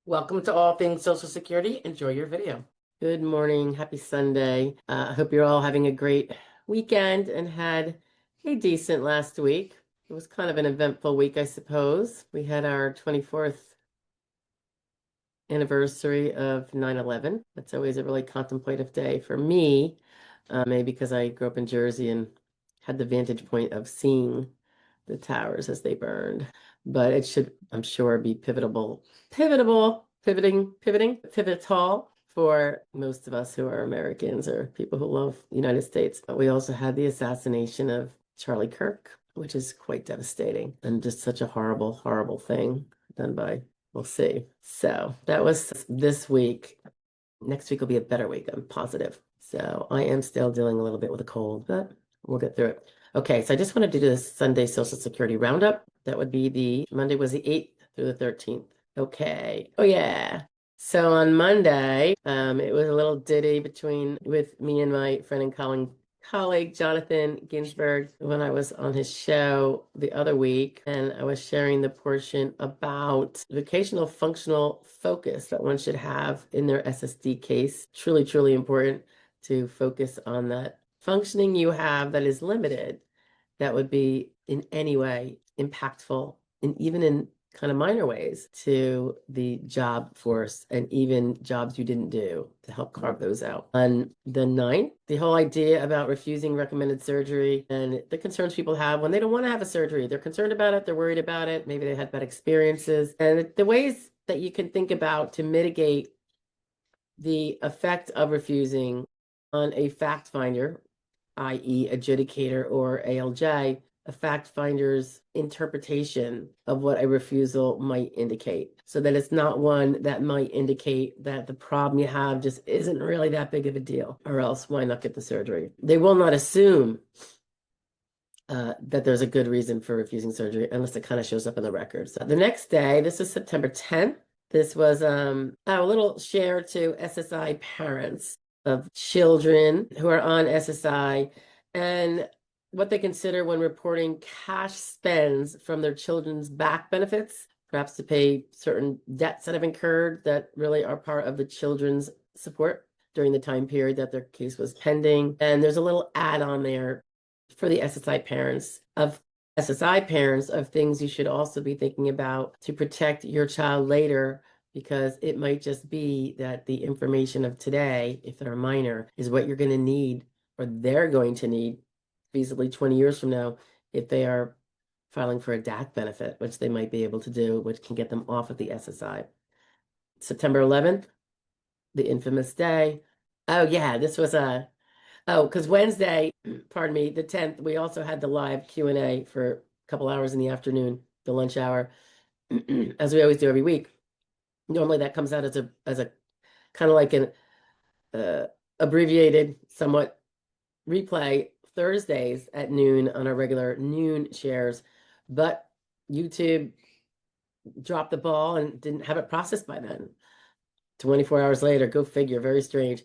Welcome to All Things Social Security. Enjoy your video. Good morning. Happy Sunday. I hope you're all having a great weekend and had a decent last week. It was kind of an eventful week, I suppose. We had our 24th anniversary of 9/11. That's always a really contemplative day for me, maybe because I grew up in Jersey and had the vantage point of seeing the towers as they burned. But it should, I'm sure, be pivotal for most of us who are Americans or people who love the United States. But we also had the assassination of Charlie Kirk, which is quite devastating and just such a horrible, horrible thing done by, we'll see. So that was this week. Next week will be a better week. I'm positive. So I am still dealing a little bit with a cold, but we'll get through it. Okay, so I just want to do this Sunday Social Security roundup. That would be Monday was the 8th through the 13th. Okay. Oh yeah. So on Monday, it was a little ditty with me and my friend and colleague Jonathan Ginsberg when I was on his show the other week, and I was sharing the portion about vocational functional focus that one should have in their SSD case. Truly, truly important to focus on that functioning you have that is limited, that would be in any way impactful, and even in kind of minor ways to the job force and even jobs you didn't do to help carve those out. On the 9th, the whole idea about refusing recommended surgery and the concerns people have when they don't want to have a surgery. They're concerned about it, they're worried about it, maybe they had bad experiences, and the ways that you can think about to mitigate the effect of refusing on a fact finder, i.e. adjudicator or ALJ, a fact finder's interpretation of what a refusal might indicate, so that it's not one that might indicate that the problem you have just isn't really that big of a deal, or else why not get the surgery? They will not assume that there's a good reason for refusing surgery unless it kind of shows up in the record. So the next day, this is September 10th. This was a little share to SSI parents of children who are on SSI and what they consider when reporting cash spends from their children's back benefits, perhaps to pay certain debts that have incurred that really are part of the children's support during the time period that their case was pending. And there's a little ad on there for the SSI parents of things you should also be thinking about to protect your child later, because it might just be that the information of today, if they're a minor, is what you're going to need, or they're going to need feasibly 20 years from now if they are filing for a DAC benefit, which they might be able to do, which can get them off of the SSI. September 11th, the infamous day. Oh yeah, this was because Wednesday, pardon me, the 10th, we also had the live Q&A for a couple hours in the afternoon, the lunch hour, as we always do every week. Normally that comes out as a kind of like an abbreviated, somewhat replay Thursdays at noon on our regular noon shares, but YouTube dropped the ball and didn't have it processed by then. 24 hours later, go figure, very strange.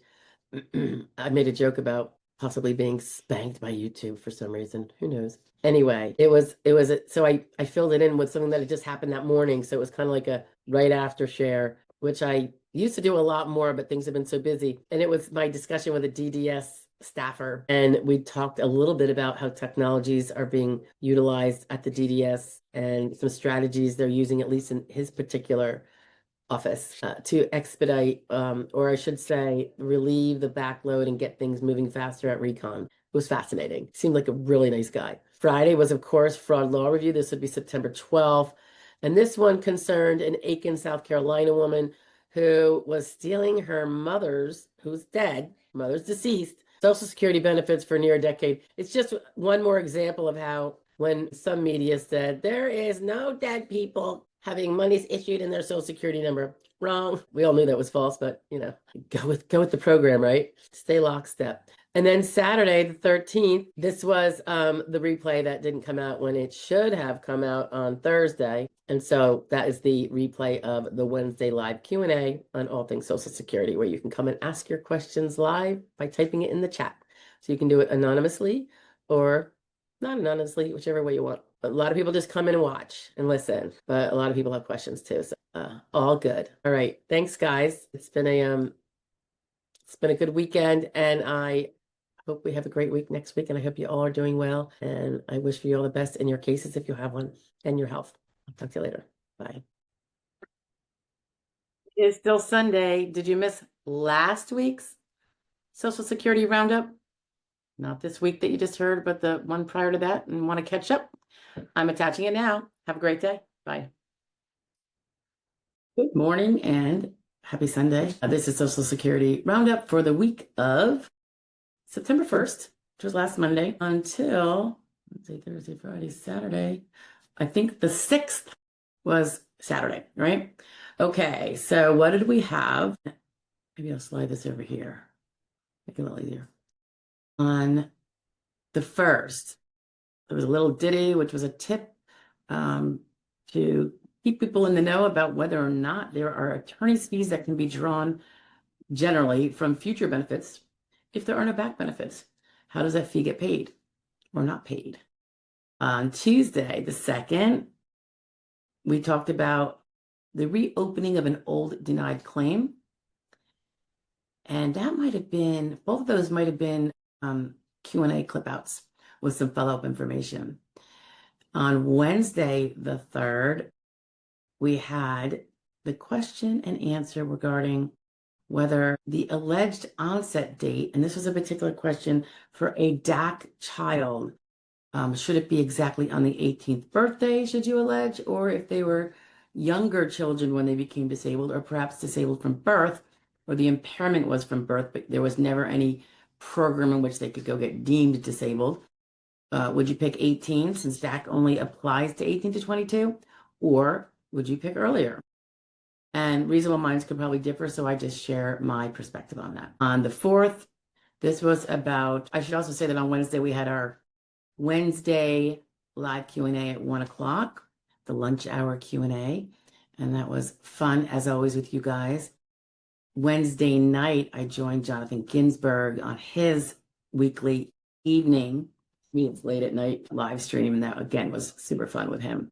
I made a joke about possibly being spanked by YouTube for some reason. Who knows? Anyway, so I filled it in with something that had just happened that morning. So it was kind of like a right after share, which I used to do a lot more, but things have been so busy. And it was my discussion with a DDS staffer. And we talked a little bit about how technologies are being utilized at the DDS and some strategies they're using, at least in his particular office, to expedite, or I should say, relieve the backload and get things moving faster at Recon. It was fascinating. Seemed like a really nice guy. Friday was, of course, fraud law review. This would be September 12th. And this one concerned an Aiken, South Carolina woman who was stealing her mother's, who's dead, mother's deceased, Social Security benefits for near a decade. It's just one more example of how when some media said there is no dead people having monies issued in their Social Security number. Wrong. We all knew that was false, but go with the program, right? Stay lockstep. And then Saturday, the 13th, this was the replay that didn't come out when it should have come out on Thursday. And so that is the replay of the Wednesday live Q&A on all things Social Security, where you can come and ask your questions live by typing it in the chat. So you can do it anonymously or not anonymously, whichever way you want. a lot of people just come in and watch and listen, but a lot of people have questions too. So all good. All right. Thanks, guys. It's been a good weekend, and I hope we have a great week next week, and I hope you all are doing well. And I wish for you all the best in your cases if you have one, and your health. I'll talk to you later. Bye. It's still Sunday. Did you miss last week's Social Security roundup? Not this week that you just heard, but the one prior to that, and want to catch up? I'm attaching it now. Have a great day. Bye. Good morning and happy Sunday. This is Social Security roundup for the week of September 1st, which was last Monday, until Wednesday, Thursday, Friday, Saturday. I think the 6th was Saturday, right? Okay, so what did we have? Maybe I'll slide this over here. Make it a little easier. On the 1st, there was a little ditty, which was a tip to keep people in the know about whether or not there are attorney's fees that can be drawn generally from future benefits if there are no back benefits. How does that fee get paid or not paid? On Tuesday, the 2nd, we talked about the reopening of an old denied claim. And that might have been, both of those might have been Q&A clip outs with some follow-up information. On Wednesday, the 3rd, we had the question and answer regarding whether the alleged onset date, and this was a particular question for a DAC child, should it be exactly on the 18th birthday, should you allege, or if they were younger children when they became disabled, or perhaps disabled from birth, or the impairment was from birth, but there was never any program in which they could go get deemed disabled. Would you pick 18 since DAC only applies to 18 to 22, or would you pick earlier? And reasonable minds could probably differ, so I just share my perspective on that. On the 4th, this was about, I should also say that on Wednesday, we had our Wednesday live Q&A at 1 o'clock, the lunch hour Q&A, and that was fun, as always, with you guys. Wednesday night, I joined Jonathan Ginsburg on his weekly evening, means late at night live stream, and that, again, was super fun with him,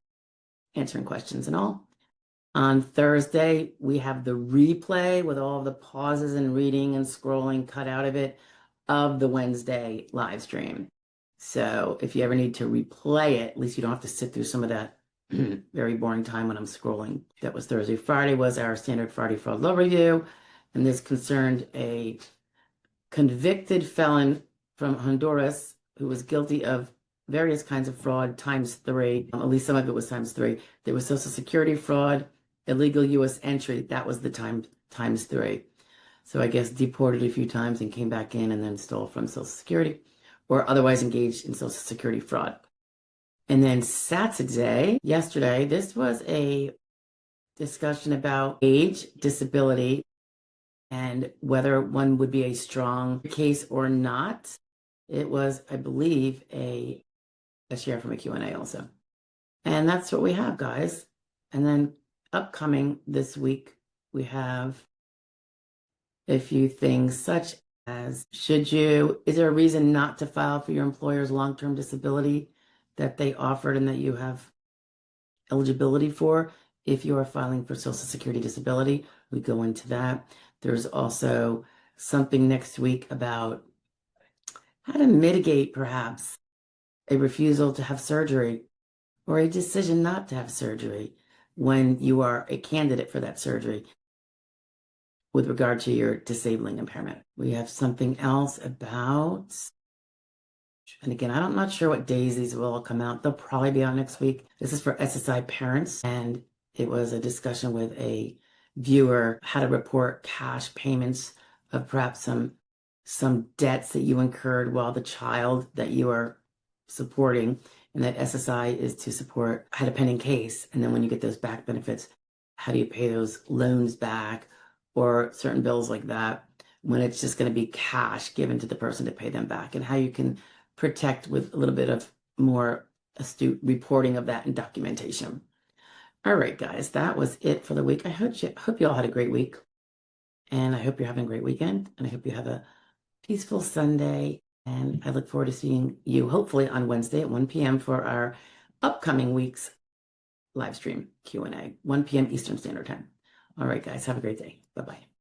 answering questions and all. On Thursday, we have the replay with all the pauses and reading and scrolling cut out of it of the Wednesday live stream. So if you ever need to replay it, at least you don't have to sit through some of that very boring time when I'm scrolling. That was Thursday. Friday was our standard Friday fraud law review, and this concerned a convicted felon from Honduras who was guilty of various kinds of fraud ×3. At least some of it was ×3. There was Social Security fraud, illegal U.S. entry. That was the ×3. So I guess deported a few times and came back in and then stole from Social Security or otherwise engaged in Social Security fraud. And then Saturday, yesterday, this was a discussion about age, disability, and whether one would be a strong case or not. It was, I believe, a share from a Q&A also. And that's what we have, guys. And then upcoming this week, we have a few things such as, is there a reason not to file for your employer's long-term disability that they offered and that you have eligibility for if you are filing for Social Security disability? We go into that. There's also something next week about how to mitigate perhaps a refusal to have surgery or a decision not to have surgery when you are a candidate for that surgery with regard to your disabling impairment. We have something else about, and again, I'm not sure what days these will all come out. They'll probably be out next week. This is for SSI parents, and it was a discussion with a viewer how to report cash payments of perhaps some debts that you incurred while the child that you are supporting, and that SSI is to support, had a pending case. And then when you get those back benefits, how do you pay those loans back or certain bills like that when it's just going to be cash given to the person to pay them back, and how you can protect with a little bit of more astute reporting of that and documentation. All right, guys, that was it for the week. I hope you all had a great week, and I hope you're having a great weekend, and I hope you have a peaceful Sunday, and I look forward to seeing you hopefully on Wednesday at 1 p.m. for our upcoming week's live stream Q&A, 1 p.m. Eastern Standard Time. All right, guys, have a great day. Bye-bye.